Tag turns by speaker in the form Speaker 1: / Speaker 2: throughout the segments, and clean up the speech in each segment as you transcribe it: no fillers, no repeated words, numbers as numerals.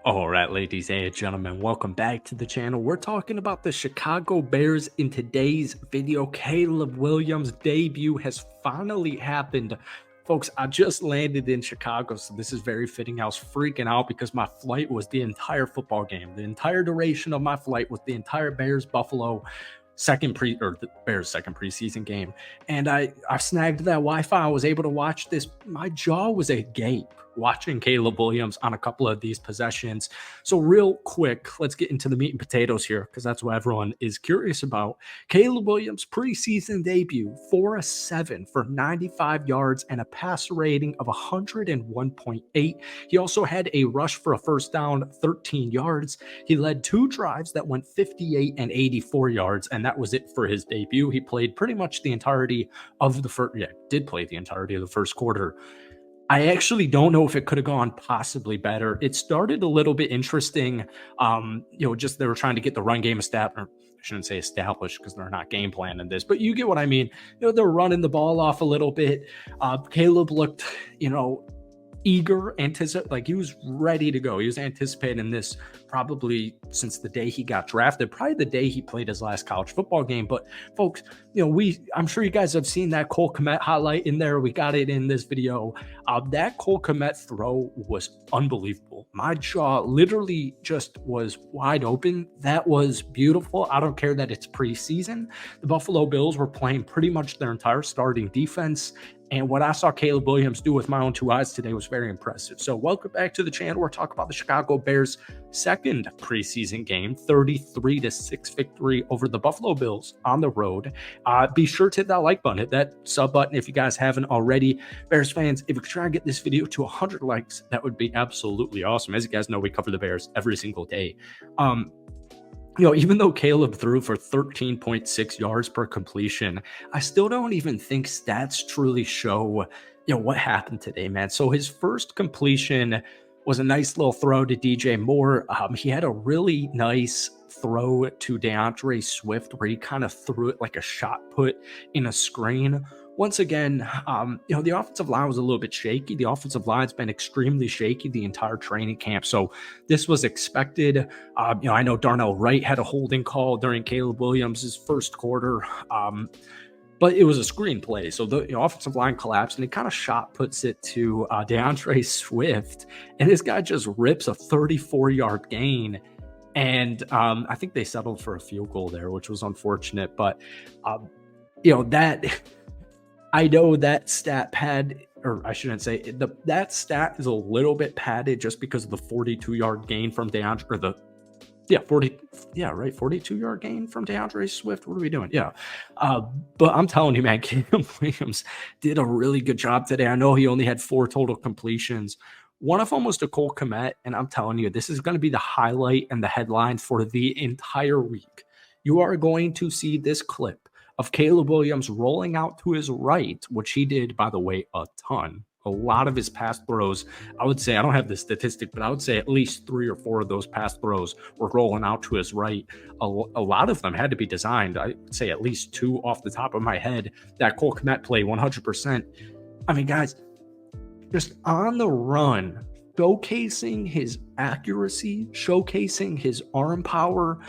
Speaker 1: All right, ladies and gentlemen, welcome back to the channel. We're talking about the Chicago Bears in today's video. Caleb Williams' debut has finally happened. Folks, I just landed in Chicago, so this is very fitting. I was freaking out because my flight was the entire football game. The entire duration of my flight was the entire Bears-Buffalo the Bears second preseason game. And I snagged that Wi-Fi. I was able to watch this. My jaw was agape watching Caleb Williams on a couple of these possessions. So real quick, let's get into the meat and potatoes here because that's what everyone is curious about. Caleb Williams' preseason debut, 4-7 for 95 yards and a passer rating of 101.8. He also had a rush for a first down, 13 yards. He led two drives that went 58 and 84 yards, and that was it for his debut. He played pretty much the entirety of the first quarter. I actually don't know if it could have gone possibly better. It started a little bit interesting. Just they were trying to get the run game established. I shouldn't say established because they're not game planning this, but you get what I mean. They're running the ball off a little bit. Caleb looked, eager, like he was ready to go. He was anticipating this probably since the day he got drafted, probably the day he played his last college football game. But folks, I'm sure you guys have seen that Cole Kmet highlight in there. We got it in this video. That Cole Kmet throw was unbelievable. My jaw literally just was wide open. That was beautiful. I don't care that it's preseason. The Buffalo Bills were playing pretty much their entire starting defense. And what I saw Caleb Williams do with my own two eyes today was very impressive. So welcome back to the channel. We're talking about the Chicago Bears' second preseason game, 33-6 victory over the Buffalo Bills on the road. Be sure to hit that like button, hit that sub button if you guys haven't already. Bears fans, if we could try and get this video to 100 likes, that would be absolutely awesome. As you guys know, we cover the Bears every single day. Even though Caleb threw for 13.6 yards per completion, I still don't even think stats truly show, what happened today, man. So his first completion was a nice little throw to DJ Moore. He had a really nice throw to DeAndre Swift where he kind of threw it like a shot put in a screen. Once again, the offensive line was a little bit shaky. The offensive line's been extremely shaky the entire training camp. So this was expected. I know Darnell Wright had a holding call during Caleb Williams' first quarter. But it was a screenplay. So the offensive line collapsed and it kind of shot puts it to DeAndre Swift. And this guy just rips a 34-yard gain. And I think they settled for a field goal there, which was unfortunate. But, I know that stat pad, or I shouldn't say that stat is a little bit padded just because of the 42-yard gain from DeAndre, or 42-yard gain from DeAndre Swift. What are we doing? Yeah. But I'm telling you, man, Caleb Williams did a really good job today. I know he only had 4 total completions. One of them was to Cole Kmet, and I'm telling you, this is going to be the highlight and the headline for the entire week. You are going to see this clip of Caleb Williams rolling out to his right, which he did, by the way, a ton. A lot of his pass throws, I would say, I don't have the statistic, but I would say at least 3 or 4 of those pass throws were rolling out to his right. A lot of them had to be designed. I would say at least 2 off the top of my head. That Cole Kmet play, 100%. I mean, guys, just on the run, showcasing his accuracy, showcasing his arm power.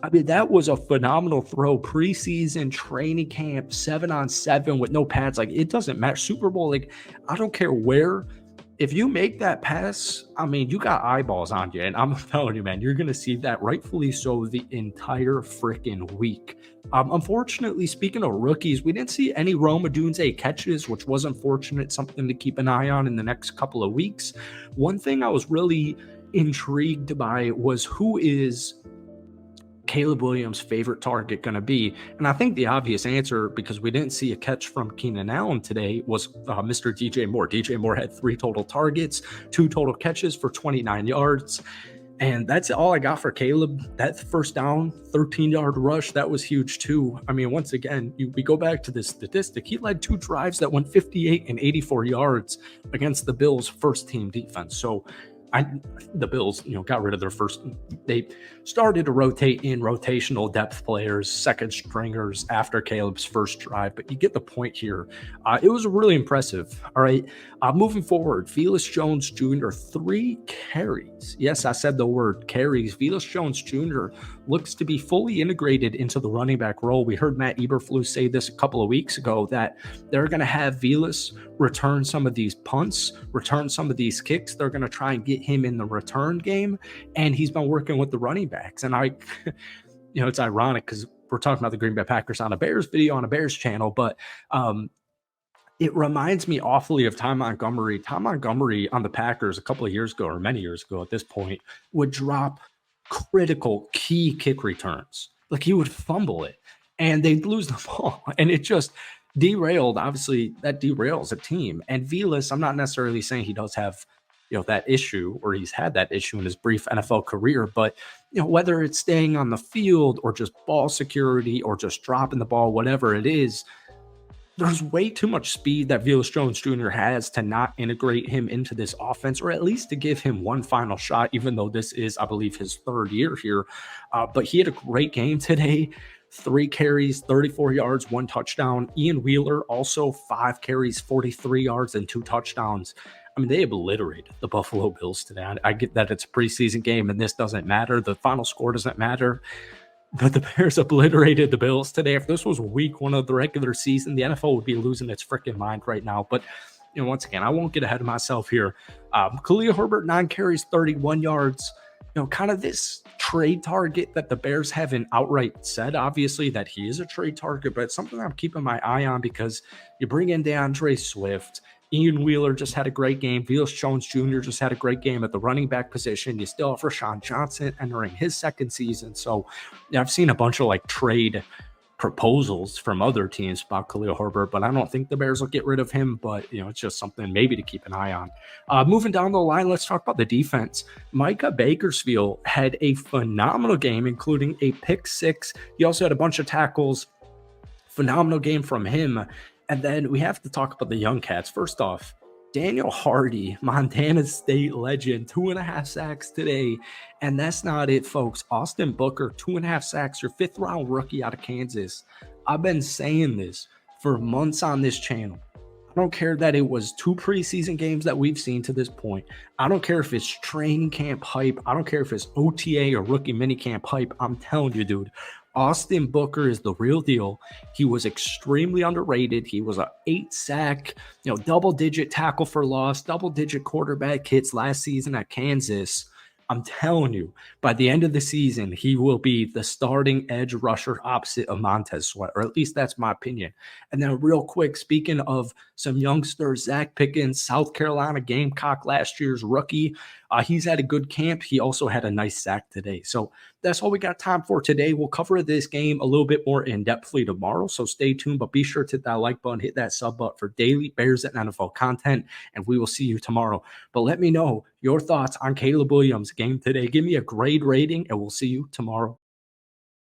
Speaker 1: I mean, that was a phenomenal throw. Preseason, training camp, 7-on-7 with no pads. Like, it doesn't matter. Super Bowl, like, I don't care where. If you make that pass, I mean, you got eyeballs on you. And I'm telling you, man, you're going to see that, rightfully so, the entire freaking week. Unfortunately, speaking of rookies, we didn't see any Rome Odunze catches, which was unfortunate. Something to keep an eye on in the next couple of weeks. One thing I was really intrigued by was who is Caleb Williams' favorite target going to be? And I think the obvious answer, because we didn't see a catch from Keenan Allen today, was Mr. DJ Moore. DJ Moore had 3 total targets, 2 total catches for 29 yards. And that's all I got for Caleb. That first down, 13-yard rush, that was huge too. I mean, once again, we go back to this statistic. He led 2 drives that went 58 and 84 yards against the Bills' first-team defense. So I the Bills, got rid of their first. They started to rotate in rotational depth players, second stringers after Caleb's first drive, but you get the point here. It was really impressive. All right, moving forward, Felix Jones Jr. 3 carries. Yes, I said the word carries. Felix Jones Jr. looks to be fully integrated into the running back role. We heard Matt Eberflus say this a couple of weeks ago that they're going to have Felix return some of these punts, return some of these kicks. They're going to try and get him in the return game. And he's been working with the running backs. And it's ironic because we're talking about the Green Bay Packers on a Bears video on a Bears channel, but it reminds me awfully of Ty Montgomery. Ty Montgomery on the Packers a couple of years ago, or many years ago at this point, would drop critical key kick returns. Like he would fumble it and they'd lose the ball. And it just derailed. Obviously, that derails a team. And Velas, I'm not necessarily saying he does have that issue, or he's had that issue in his brief NFL career, but whether it's staying on the field or just ball security or just dropping the ball, whatever it is, there's way too much speed that Felix Jones Jr. has to not integrate him into this offense, or at least to give him one final shot, even though this is, I believe, his third year here. But he had a great game today. 3 carries, 34 yards, 1 touchdown. Ian Wheeler also 5 carries, 43 yards, and 2 touchdowns. I mean, they obliterated the Buffalo Bills today. I get that it's a preseason game and this doesn't matter. The final score doesn't matter. But the Bears obliterated the Bills today. If this was week 1 of the regular season, the NFL would be losing its freaking mind right now. But, once again, I won't get ahead of myself here. Khalil Herbert, 9 carries, 31 yards. Kind of this trade target that the Bears haven't outright said, obviously, that he is a trade target, but it's something I'm keeping my eye on because you bring in DeAndre Swift. Ian Wheeler just had a great game. Felix Jones Jr. just had a great game at the running back position. You still have Rashawn Johnson entering his second season. So I've seen a bunch of trade proposals from other teams about Khalil Herbert, but I don't think the Bears will get rid of him. But, it's just something maybe to keep an eye on. Moving down the line, let's talk about the defense. Micah Bakersfield had a phenomenal game, including a pick 6. He also had a bunch of tackles. Phenomenal game from him. And then we have to talk about the young cats. First off, Daniel Hardy, Montana State legend, 2.5 sacks today. And that's not it, folks. Austin Booker, 2.5 sacks, your 5th-round rookie out of Kansas. I've been saying this for months on this channel. I don't care that it was 2 preseason games that we've seen to this point. I don't care if it's training camp hype. I don't care if it's OTA or rookie minicamp hype. I'm telling you, dude, Austin Booker is the real deal. He was extremely underrated. He was a 8-sack, double-digit tackle for loss, double-digit quarterback hits last season at Kansas. I'm telling you, by the end of the season, he will be the starting edge rusher opposite of Montez Sweat, or at least that's my opinion. And then real quick, speaking of some youngsters, Zach Pickens, South Carolina Gamecock, last year's rookie. He's had a good camp. He also had a nice sack today. So that's all we got time for today. We'll cover this game a little bit more in-depthly tomorrow, so stay tuned. But be sure to hit that like button, hit that sub button for daily Bears and NFL content, and we will see you tomorrow. But let me know your thoughts on Caleb Williams' game today. Give me a grade rating, and we'll see you tomorrow.